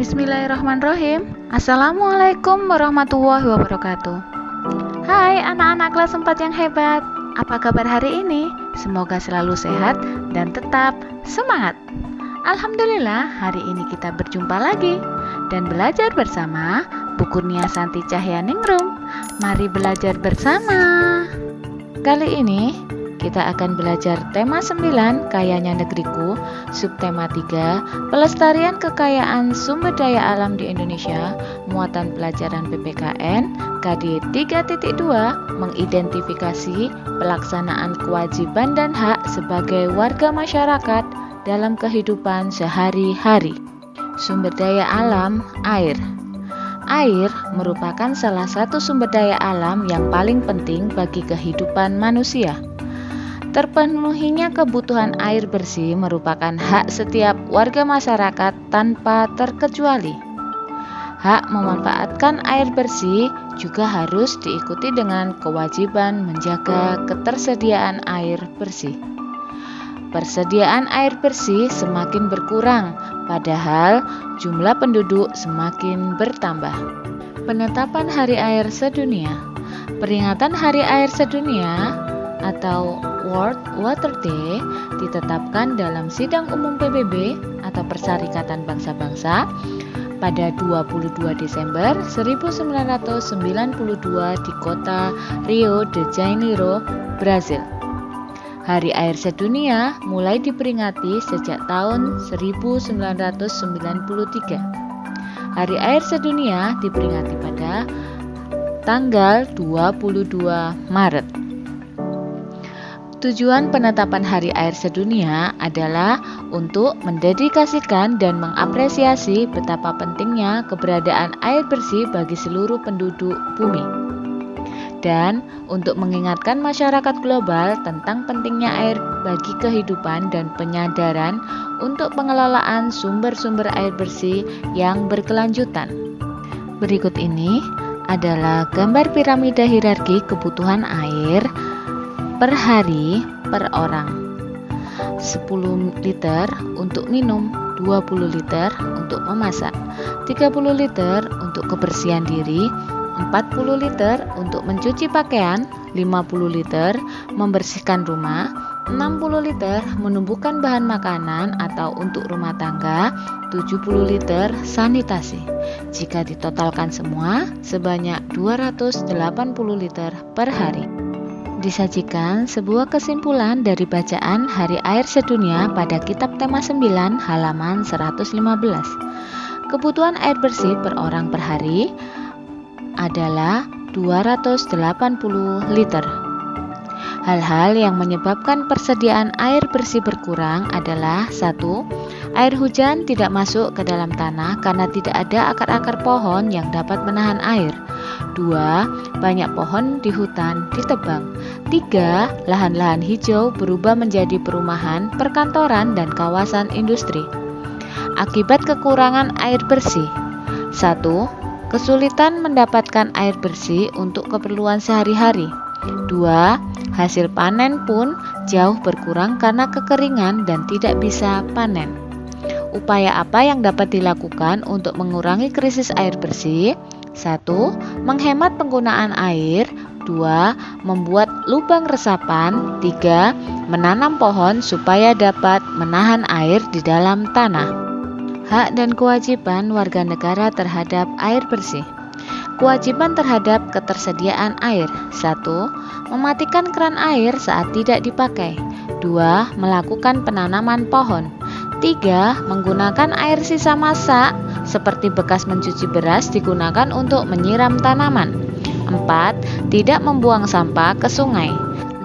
Bismillahirrahmanirrahim. Assalamualaikum warahmatullahi wabarakatuh. Hai anak-anak kelas 4 yang hebat. Apa kabar hari ini? Semoga selalu sehat dan tetap semangat. Alhamdulillah, hari ini kita berjumpa lagi dan belajar bersama Bu Kurnia Santi Cahyaningrum. Mari belajar bersama. Kali ini kita akan belajar tema 9, Kayanya Negeriku, subtema 3, Pelestarian Kekayaan Sumber Daya Alam di Indonesia, muatan pelajaran PPKN, KD 3.2, mengidentifikasi pelaksanaan kewajiban dan hak sebagai warga masyarakat dalam kehidupan sehari-hari. Sumber daya alam, air. Air merupakan salah satu sumber daya alam yang paling penting bagi kehidupan manusia. Terpenuhinya kebutuhan air bersih merupakan hak setiap warga masyarakat tanpa terkecuali. Hak memanfaatkan air bersih juga harus diikuti dengan kewajiban menjaga ketersediaan air bersih. Persediaan air bersih semakin berkurang, padahal jumlah penduduk semakin bertambah. Penetapan Hari Air Sedunia. Peringatan Hari Air Sedunia atau World Water Day ditetapkan dalam Sidang Umum PBB atau Perserikatan Bangsa-Bangsa pada 22 Desember 1992 di kota Rio de Janeiro, Brazil. Hari Air Sedunia mulai diperingati sejak tahun 1993. Hari Air Sedunia diperingati pada tanggal 22 Maret. Tujuan penetapan Hari Air Sedunia adalah untuk mendedikasikan dan mengapresiasi betapa pentingnya keberadaan air bersih bagi seluruh penduduk bumi, dan untuk mengingatkan masyarakat global tentang pentingnya air bagi kehidupan dan penyadaran untuk pengelolaan sumber-sumber air bersih yang berkelanjutan. Berikut ini adalah gambar piramida hierarki kebutuhan air per hari per orang. 10 liter untuk minum, 20 liter untuk memasak, 30 liter untuk kebersihan diri, 40 liter untuk mencuci pakaian, 50 liter membersihkan rumah, 60 liter menumbuhkan bahan makanan atau untuk rumah tangga, 70 liter sanitasi. Jika ditotalkan semua, sebanyak 280 liter per hari. Disajikan sebuah kesimpulan dari bacaan Hari Air Sedunia pada Kitab Tema 9 halaman 115. Kebutuhan air bersih per orang per hari adalah 280 liter. Hal-hal yang menyebabkan persediaan air bersih berkurang adalah 1. Air hujan tidak masuk ke dalam tanah karena tidak ada akar-akar pohon yang dapat menahan air. 2. Banyak pohon di hutan ditebang. 3. Lahan-lahan hijau berubah menjadi perumahan, perkantoran, dan kawasan industri. Akibat kekurangan air bersih. 1. Kesulitan mendapatkan air bersih untuk keperluan sehari-hari. 2. Hasil panen pun jauh berkurang karena kekeringan dan tidak bisa panen. Upaya apa yang dapat dilakukan untuk mengurangi krisis air bersih? 1. Menghemat penggunaan air. 2. Membuat lubang resapan. 3. Menanam pohon supaya dapat menahan air di dalam tanah. Hak dan kewajiban warga negara terhadap air bersih. Kewajiban terhadap ketersediaan air. 1. Mematikan keran air saat tidak dipakai. 2. Melakukan penanaman pohon. 3. Menggunakan air sisa masak seperti bekas mencuci beras digunakan untuk menyiram tanaman. 4. Tidak membuang sampah ke sungai.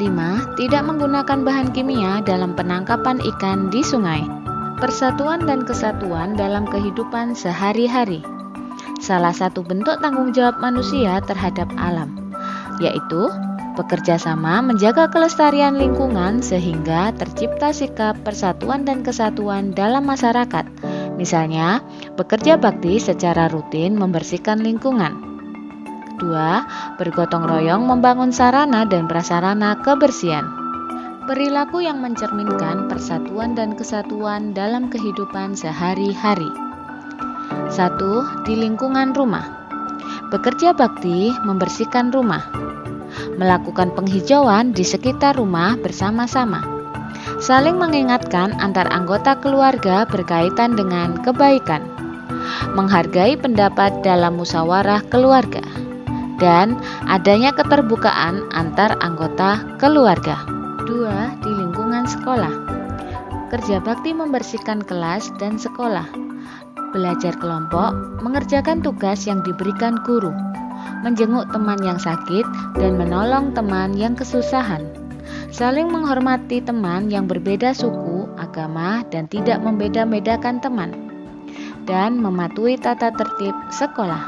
5. Tidak menggunakan bahan kimia dalam penangkapan ikan di sungai. Persatuan dan kesatuan dalam kehidupan sehari-hari. Salah satu bentuk tanggung jawab manusia terhadap alam, yaitu bekerja sama menjaga kelestarian lingkungan sehingga tercipta sikap persatuan dan kesatuan dalam masyarakat. Misalnya, bekerja bakti secara rutin membersihkan lingkungan. 2. Bergotong royong membangun sarana dan prasarana kebersihan. Perilaku yang mencerminkan persatuan dan kesatuan dalam kehidupan sehari-hari. 1. Di lingkungan rumah. Bekerja bakti membersihkan rumah. Melakukan penghijauan di sekitar rumah bersama-sama. Saling mengingatkan antar anggota keluarga berkaitan dengan kebaikan. Menghargai pendapat dalam musyawarah keluarga. Dan adanya keterbukaan antar anggota keluarga. 2. Di lingkungan sekolah. Kerja bakti membersihkan kelas dan sekolah. Belajar kelompok, mengerjakan tugas yang diberikan guru, menjenguk teman yang sakit, dan menolong teman yang kesusahan. Saling menghormati teman yang berbeda suku, agama, dan tidak membeda-bedakan teman. Dan mematuhi tata tertib sekolah.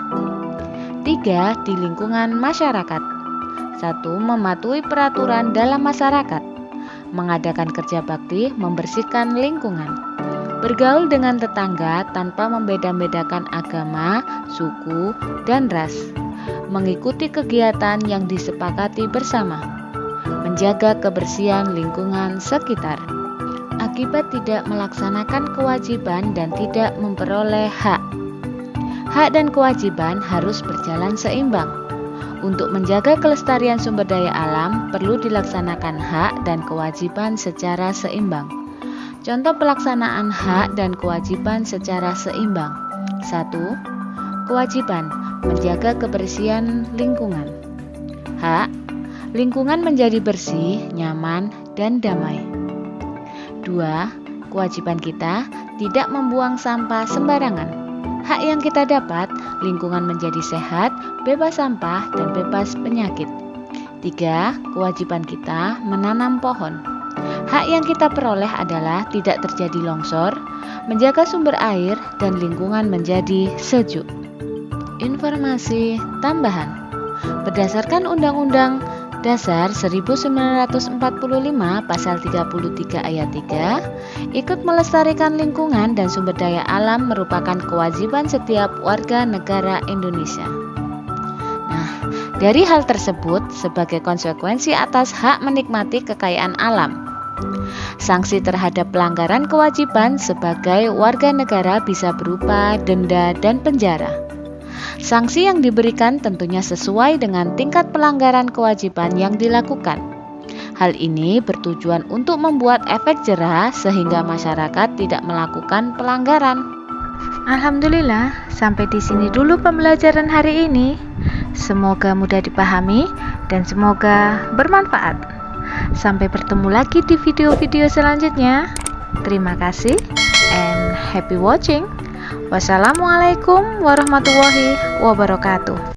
3. Di lingkungan masyarakat. 1. Mematuhi peraturan dalam masyarakat. Mengadakan kerja bakti membersihkan lingkungan. Bergaul dengan tetangga tanpa membeda-bedakan agama, suku, dan ras. Mengikuti kegiatan yang disepakati bersama. Menjaga kebersihan lingkungan sekitar. Akibat tidak melaksanakan kewajiban dan tidak memperoleh hak. Hak dan kewajiban harus berjalan seimbang. Untuk menjaga kelestarian sumber daya alam, perlu dilaksanakan hak dan kewajiban secara seimbang. Contoh pelaksanaan hak dan kewajiban secara seimbang. 1. Kewajiban menjaga kebersihan lingkungan. Hak, lingkungan menjadi bersih, nyaman, dan damai. 2. Kewajiban kita tidak membuang sampah sembarangan. Hak yang kita dapat, lingkungan menjadi sehat, bebas sampah, dan bebas penyakit. 3. Kewajiban kita menanam pohon. Hak yang kita peroleh adalah tidak terjadi longsor, menjaga sumber air, dan lingkungan menjadi sejuk. Informasi tambahan. Berdasarkan Undang-Undang Dasar 1945 Pasal 33 Ayat 3, ikut melestarikan lingkungan dan sumber daya alam merupakan kewajiban setiap warga negara Indonesia. Nah, dari hal tersebut, sebagai konsekuensi atas hak menikmati kekayaan alam, sanksi terhadap pelanggaran kewajiban sebagai warga negara bisa berupa denda dan penjara. Sanksi yang diberikan tentunya sesuai dengan tingkat pelanggaran kewajiban yang dilakukan. Hal ini bertujuan untuk membuat efek jera sehingga masyarakat tidak melakukan pelanggaran. Alhamdulillah, sampai di sini dulu pembelajaran hari ini. Semoga mudah dipahami dan semoga bermanfaat. Sampai bertemu lagi di video-video selanjutnya. Terima kasih and happy watching. Wassalamualaikum warahmatullahi wabarakatuh.